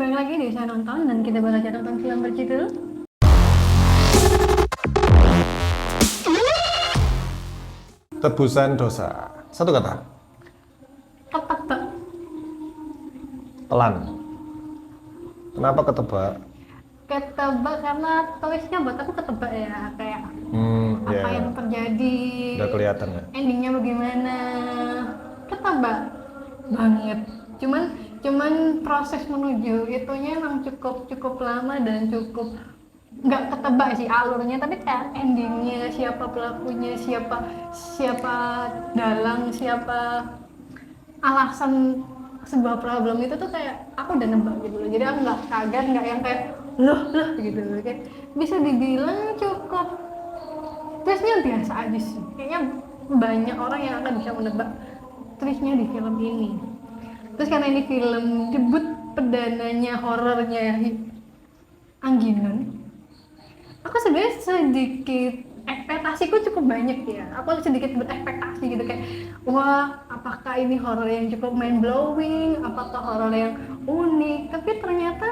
Balik lagi di Saya Nonton dan kita bakal nonton film berjudul Tebusan Dosa. Satu kata. Ketebak. Pelan. Kenapa ketebak? Ketebak karena tulisnya buat aku ketebak ya, kayak apa Ya. yang terjadi, Udah kelihatan ya. endingnya bagaimana, ketebak banget. Cuman proses menuju itunya emang cukup lama dan cukup nggak ketebak sih alurnya, tapi kayak endingnya, siapa pelakunya, siapa dalang, siapa alasan sebuah problem itu tuh kayak aku udah nebak gitu loh. Jadi aku nggak kaget, nggak yang kayak loh gitu loh. Kayak bisa dibilang cukup twistnya biasa aja sih. Kayaknya banyak orang yang akan bisa menebak twistnya di film ini. Terus karena ini film debut perdananya horornya Angginan, aku sebenarnya sedikit ekspektasiku cukup banyak ya. Aku sedikit berekspektasi gitu kayak, wah apakah ini horor yang cukup mind blowing, apakah horor yang unik, tapi ternyata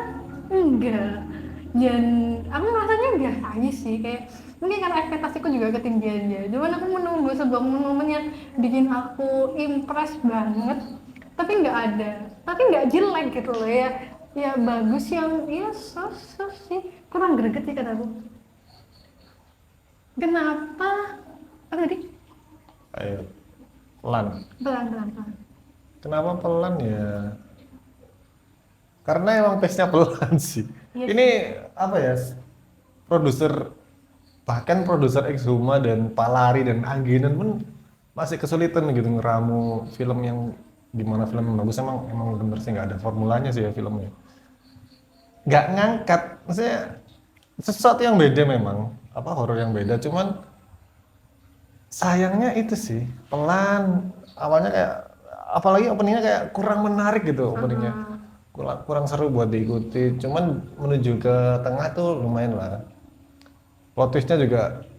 enggak. Dan aku rasanya biasa aja sih, kayak mungkin karena ekspektasiku juga ketinggian ya. Cuman aku menunggu sebuah momen yang bikin aku impress banget, tapi nggak ada, tapi nggak jelek gitu loh ya. Ya bagus yang ya sos sih, kurang greget sih kataku. Kenapa? Apa tadi? Ayo. Pelan. Pelan. Kenapa pelan ya? Karena emang pace-nya pelan sih. Iya Ini apa ya? Bahkan produser Exhuma dan Palari dan Angginan pun masih kesulitan gitu ngeramu film yang dimana film yang bagus. Emang bener sih nggak ada formulanya sih ya filmnya. Nggak ngangkat, maksudnya sesuatu yang beda memang, apa horor yang beda. Cuman sayangnya itu sih pelan. Awalnya kayak, apalagi openingnya kayak kurang menarik gitu openingnya. Kurang seru buat diikuti. Cuman menuju ke tengah tuh lumayan lah. Plot twistnya juga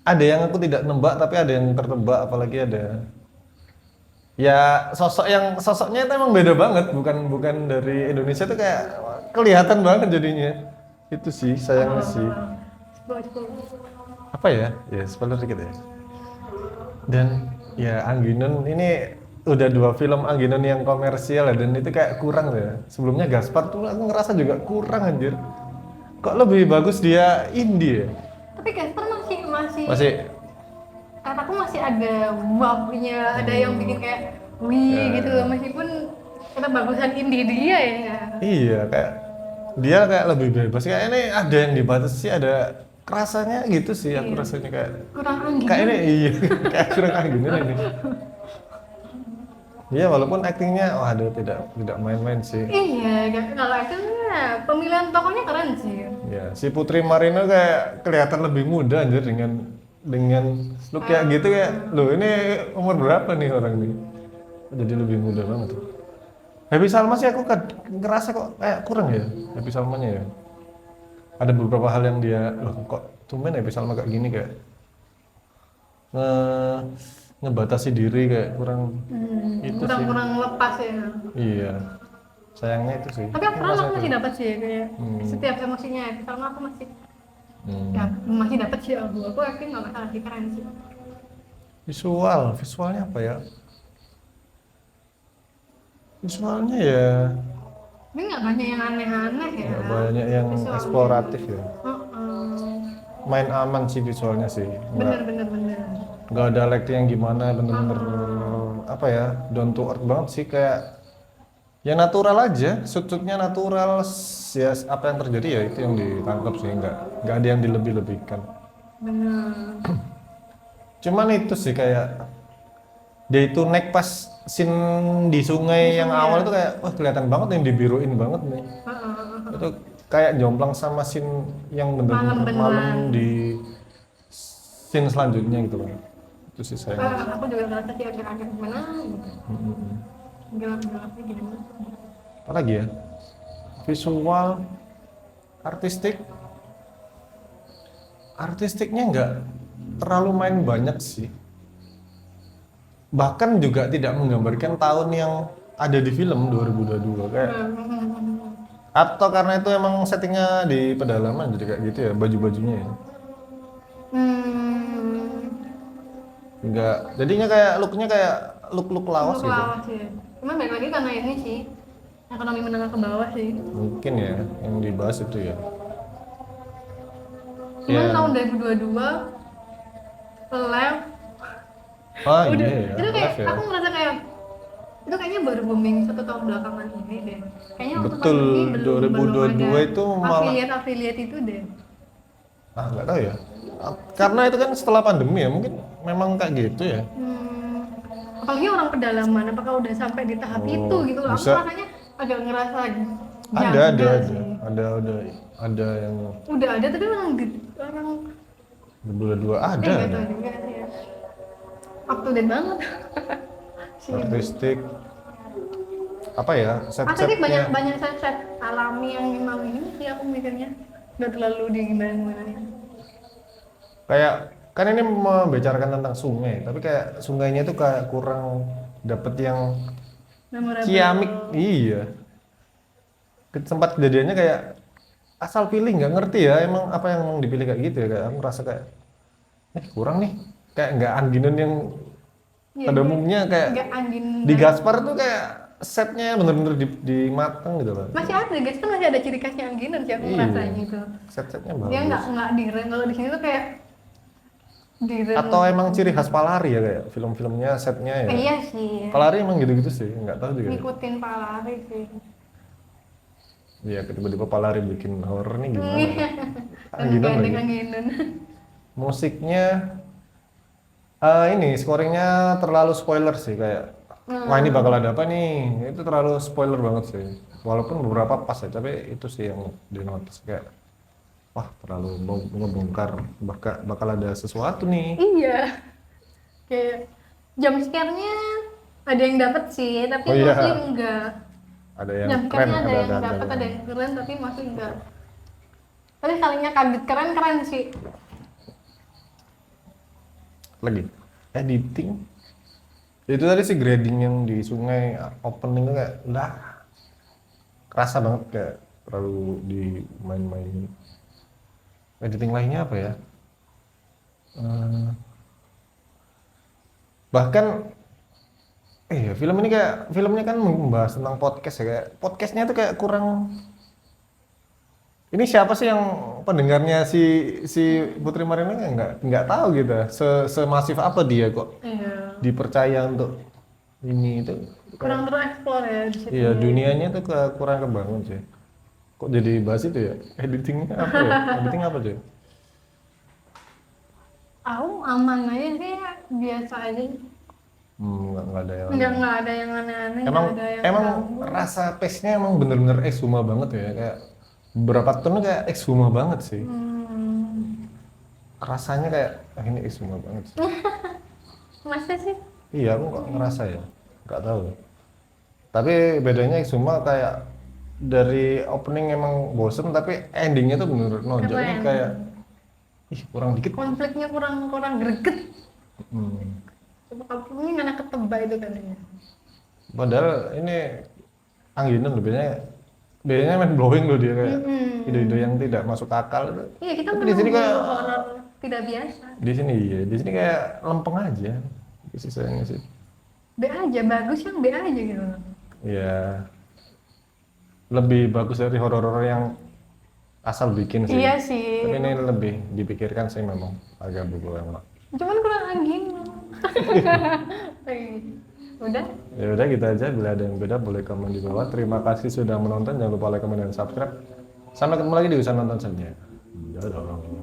ada yang aku tidak nebak tapi ada yang tertebak, apalagi ada ya sosoknya itu emang beda banget, bukan dari Indonesia tuh kayak kelihatan banget jadinya. Itu sih sayangnya sih. Apa ya spoiler dikit ya. Dan ya Angginan ini udah 2 film Angginan yang komersial ya, dan itu kayak kurang ya. Sebelumnya Gaspar tuh aku ngerasa juga kurang anjir. Kok lebih bagus dia indie ya? Tapi Casper Masih kataku masih ada wow-nya, ada yang bikin kayak wih gitu loh, meskipun kita bagusan indie dia ya. iya, kayak dia kayak lebih bebas. Kayak ini ada yang dibatasi, ada kerasanya gitu sih. Aku rasanya kayak Kurang Angginan. kayak ini iya kayak kurang Angginan ini. Iya, walaupun aktingnya waduh tidak main-main sih. Iya, kalau itu pemilihan tokohnya keren sih. Ya, si Putri Marino kayak kelihatan lebih muda anjir dengan look kayak gitu, kayak loh ini umur berapa nih orang nih. Jadi lebih muda banget. Happy Salma sih aku ngerasa kok kayak kurang ya Happy Salmanya ya. Ada beberapa hal yang dia loh kok tumben Happy Salma kayak gini, kayak ngebatasi diri, kayak kurang itu sih. Kurang lepas ya. Iya. Sayangnya itu sih. Tapi overall Ngerasa aku masih itu. dapat sih kayak setiap emosinya sama aku masih dapat sih. Aku yakin nggak masalah sih, keren sih. Visualnya apa ya? Visualnya ya Ini nggak banyak yang aneh-aneh ya. nggak banyak yang Visualnya. eksploratif ya. Heeh. Main aman sih visualnya sih. Bener. Nggak ada lighting yang gimana, bener-bener apa ya, down to earth banget sih, kayak ya natural aja, shoot-shootnya natural. Ya apa yang terjadi ya itu yang ditangkap sih, nggak ada yang dilebih-lebihkan. Bener. Cuman itu sih kayak dia itu naik pas scene di sungai yang awal itu kayak wah kelihatan banget yang dibiruin banget nih. Itu kayak jomplang sama scene yang bener-bener malam di scene selanjutnya gitu loh. Itu sih saya. Aku juga ngerasa sih akhir-akhir gimana gitu. Gelap-gelapnya gimana. Apalagi ya? Visual, artistiknya nggak terlalu main banyak sih. Bahkan juga tidak menggambarkan tahun yang ada di film 2022 kayak. Atau karena itu emang settingnya di pedalaman jadi kayak gitu ya baju-bajunya ya. Enggak, jadinya kayak looknya kayak look lawas Untuk gitu. lawas ya. Cuman balik lagi karena ini sih ekonomi menengah ke bawah sih. Mungkin ya yang dibahas itu ya. Cuman Ya. tahun 2022 live Ah udah iya ya, itu kayak live ya. aku ngerasa kayak itu kayaknya baru booming 1 tahun belakangan ini deh. Kayaknya waktu Betul, pandemi belum 2022 ada itu malah affiliate itu deh. nggak tahu ya. Karena itu kan setelah pandemi ya, mungkin memang kayak gitu ya. Apalagi orang pedalaman, apakah udah sampai di tahap Oh, itu gitu loh. Aku bisa. rasanya agak ngerasa Ada sih. ada yang Udah ada tapi orang 2022 ada. nggak tahu juga sih ya. Up to date banget. Si Artistik apa ya Artistik set-setnya banyak set alami yang memang ini sih aku mikirnya nggak terlalu di gimana-gimana. kayak kan ini membicarakan tentang sungai tapi kayak sungainya itu kayak kurang dapet yang Memorable. ciamik. Iya, sempat kejadiannya kayak asal pilih nggak ngerti ya emang apa yang mau dipilih kayak gitu ya, kayak aku ngerasa kayak kurang nih, kayak nggak angginan yang Iya, pada umumnya kayak nggak angin. di Gaspar tuh kayak setnya bener-bener di mateng gitu loh. Masih ada guys, kan masih ada ciri khasnya angginan sih aku Iya. ngerasain gitu. Set-setnya Dia bagus. nggak direm, kalau di sini tuh kayak direm. Atau emang ciri khas Palari ya kayak film-filmnya setnya ya. Iya sih, Palari emang gitu-gitu sih, nggak tahu juga. ngikutin Pak Lari sih. Iya, tiba-tiba Palari bikin horor nih gimana? Dan Angginan gandeng lagi. angginan. Musiknya ini scoringnya terlalu spoiler sih kayak wah ini bakal ada apa nih, itu terlalu spoiler banget sih, walaupun beberapa pas ya tapi itu sih yang di notice kayak wah terlalu ngebongkar bakal ada sesuatu nih. Iya, kayak jump scare-nya ada yang dapat sih, tapi Oh iya. mostly enggak. Ada yang Jump keren, scare-nya ada yang dapat, ada yang keren, tapi mostly enggak. Tapi salingnya kaget keren sih. lagi editing itu tadi sih grading yang di sungai opening itu kayak udah kerasa banget kayak terlalu dimain-mainin. Editing lainnya apa ya, bahkan film ini kayak filmnya kan membahas tentang podcast ya, kayak podcastnya tuh kayak kurang. Ini siapa sih yang pendengarnya si Putri Marina nggak tahu gitu, semasif apa dia kok Iya. dipercaya untuk ini itu. Kurang tereksplor ya di situ. Iya, dunianya tuh kurang kebangun sih. Kok jadi bahas itu ya? Editingnya apa ya? Editing apa tuh? Aku aman aja sih, biasa aja. Nggak ada yang. Nggak ada yang aneh-aneh. Emang nggak ada yang emang ganggu. rasa pace-nya emang bener-bener Exhuma banget ya, kayak beberapa tone kayak Exhuma banget sih. Rasanya kayak ini Exhuma banget sih. Masa sih? Iya, aku kok ngerasa ya, nggak tahu. Tapi bedanya Exhuma kayak dari opening emang bosen, tapi endingnya tuh bener-bener nonjol. Ini Keren. kayak kurang dikit. Konfliknya kurang greget. Hmm. Coba kalau ini anak ketebak itu kan ya. Padahal ini angginan loh, biasanya main blowing loh dia kayak ide-ide yang tidak masuk akal itu. Iya, kita Tapi di sini kayak horor tidak biasa. di sini kayak lempeng aja. Sisanya sih. B aja, bagus yang B aja gitu. Ya lebih bagus dari horor-horor yang asal bikin sih. Iya sih. Tapi ini lebih dipikirkan sih, memang agak berbeda. Cuman kurang angin. Udah. Ya udah gitu aja. Bila ada yang beda boleh komen di bawah. Terima kasih sudah menonton. Jangan lupa like, comment, dan subscribe. Sampai ketemu lagi di usaha nonton selanjutnya. Dadah.